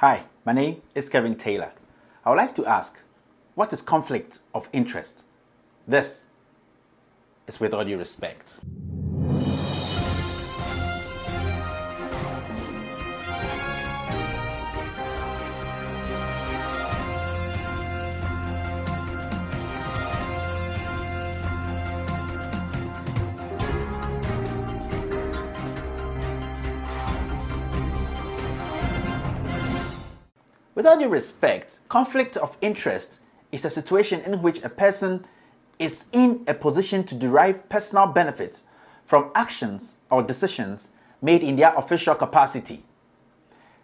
Hi, my name is Ebo Taylor. I would like to ask, what is conflict of interest? This is With All Due Respect. With all due respect, conflict of interest is a situation in which a person is in a position to derive personal benefit from actions or decisions made in their official capacity.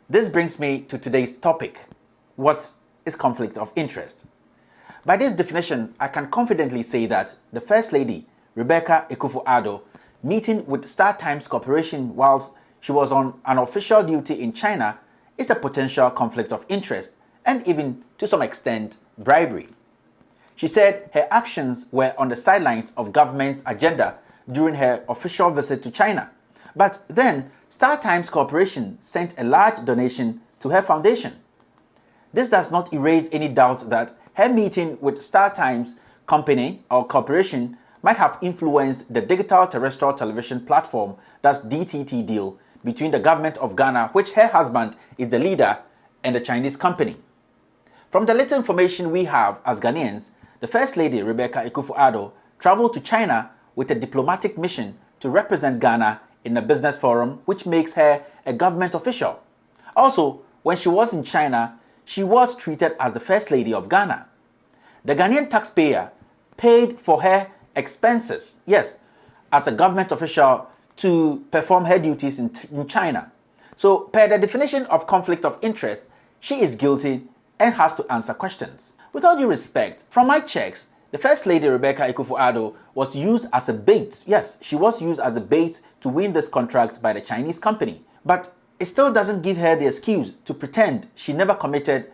This brings me to today's topic. What is conflict of interest? By this definition, I can confidently say that the First Lady, Rebecca Akufo-Addo, meeting with StarTimes Corporation whilst she was on an official duty in China is a potential conflict of interest and even, to some extent, bribery. She said her actions were on the sidelines of government's agenda during her official visit to China. But then, StarTimes Corporation sent a large donation to her foundation. This does not erase any doubt that her meeting with StarTimes Company or Corporation might have influenced the Digital Terrestrial Television platform, that's DTT deal, between the government of Ghana, which her husband is the leader, and the Chinese company. From the little information we have as Ghanaians, the First Lady Rebecca Akufo-Addo traveled to China with a diplomatic mission to represent Ghana in a business forum, which makes her a government official. Also, when she was in China, she was treated as the First Lady of Ghana. The Ghanaian taxpayer paid for her expenses, yes, as a government official to perform her duties in China. So, per the definition of conflict of interest, she is guilty and has to answer questions. With all due respect, from my checks, the First Lady Rebecca Akufo-Addo was used as a bait. Yes, she was used as a bait to win this contract by the Chinese company. But it still doesn't give her the excuse to pretend she never committed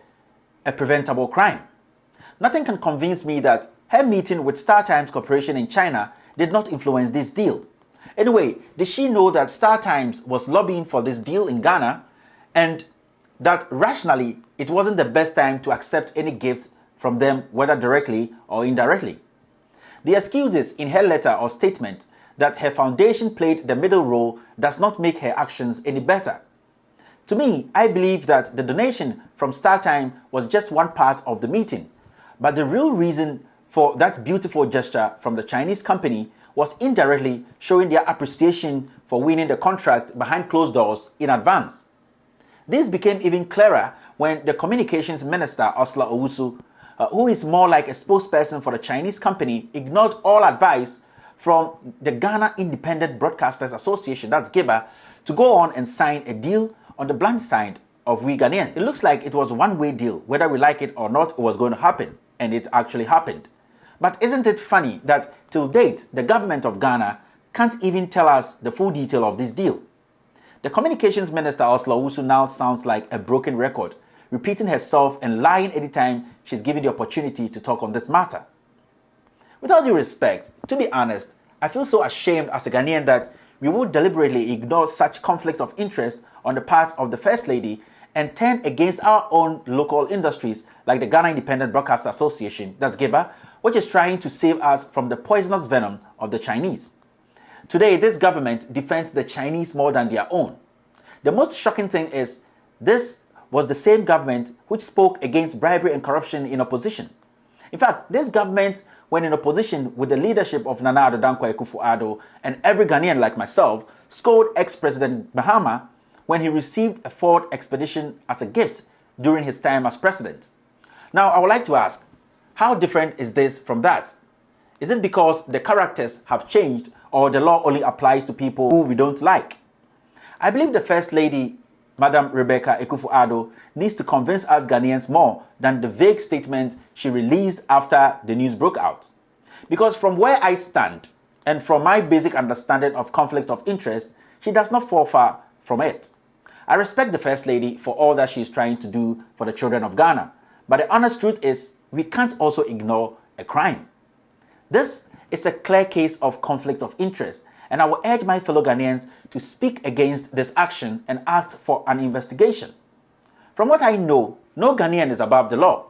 a preventable crime. Nothing can convince me that her meeting with StarTimes Corporation in China did not influence this deal. Anyway, did she know that StarTimes was lobbying for this deal in Ghana and that rationally it wasn't the best time to accept any gift from them, whether directly or indirectly? The excuses in her letter or statement that her foundation played the middle role does not make her actions any better. To me, I believe that the donation from StarTimes was just one part of the meeting, but the real reason for that beautiful gesture from the Chinese company was indirectly showing their appreciation for winning the contract behind closed doors in advance. This became even clearer when the communications minister, Osla Owusu, who is more like a spokesperson for the Chinese company, ignored all advice from the Ghana Independent Broadcasters Association, that's GIBA, to go on and sign a deal on the blind side of we Ghanaians. It looks like it was a one-way deal. Whether we like it or not, it was going to happen, and it actually happened. But isn't it funny that till date, the government of Ghana can't even tell us the full detail of this deal? The communications minister, Osla Owusu, now sounds like a broken record, repeating herself and lying anytime she's given the opportunity to talk on this matter. With all due respect, to be honest, I feel so ashamed as a Ghanaian that we would deliberately ignore such conflict of interest on the part of the First Lady and turn against our own local industries like the Ghana Independent Broadcasters Association, that's GIBA, which is trying to save us from the poisonous venom of the Chinese. Today, this government defends the Chinese more than their own. The most shocking thing is, this was the same government which spoke against bribery and corruption in opposition. In fact, this government, when in opposition with the leadership of Nana Addo Dankwa Akufo-Addo and every Ghanaian like myself, scolded ex-President Mahama when he received a Ford Expedition as a gift during his time as president. Now, I would like to ask, how different is this from that? Is it because the characters have changed or the law only applies to people who we don't like? I believe the First Lady, Madam Rebecca Akufo-Addo, needs to convince us Ghanaians more than the vague statement she released after the news broke out. Because from where I stand and from my basic understanding of conflict of interest, she does not fall far from it. I respect the First Lady for all that she is trying to do for the children of Ghana, but the honest truth is, we can't also ignore a crime. This is a clear case of conflict of interest, and I will urge my fellow Ghanaians to speak against this action and ask for an investigation. From what I know, no Ghanaian is above the law,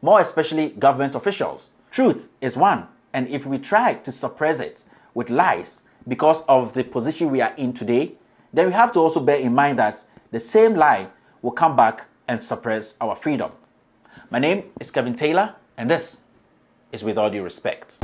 more especially government officials. Truth is one, and if we try to suppress it with lies because of the position we are in today, then we have to also bear in mind that the same lie will come back and suppress our freedom. My name is Kevin Taylor, and this is With All Due Respect.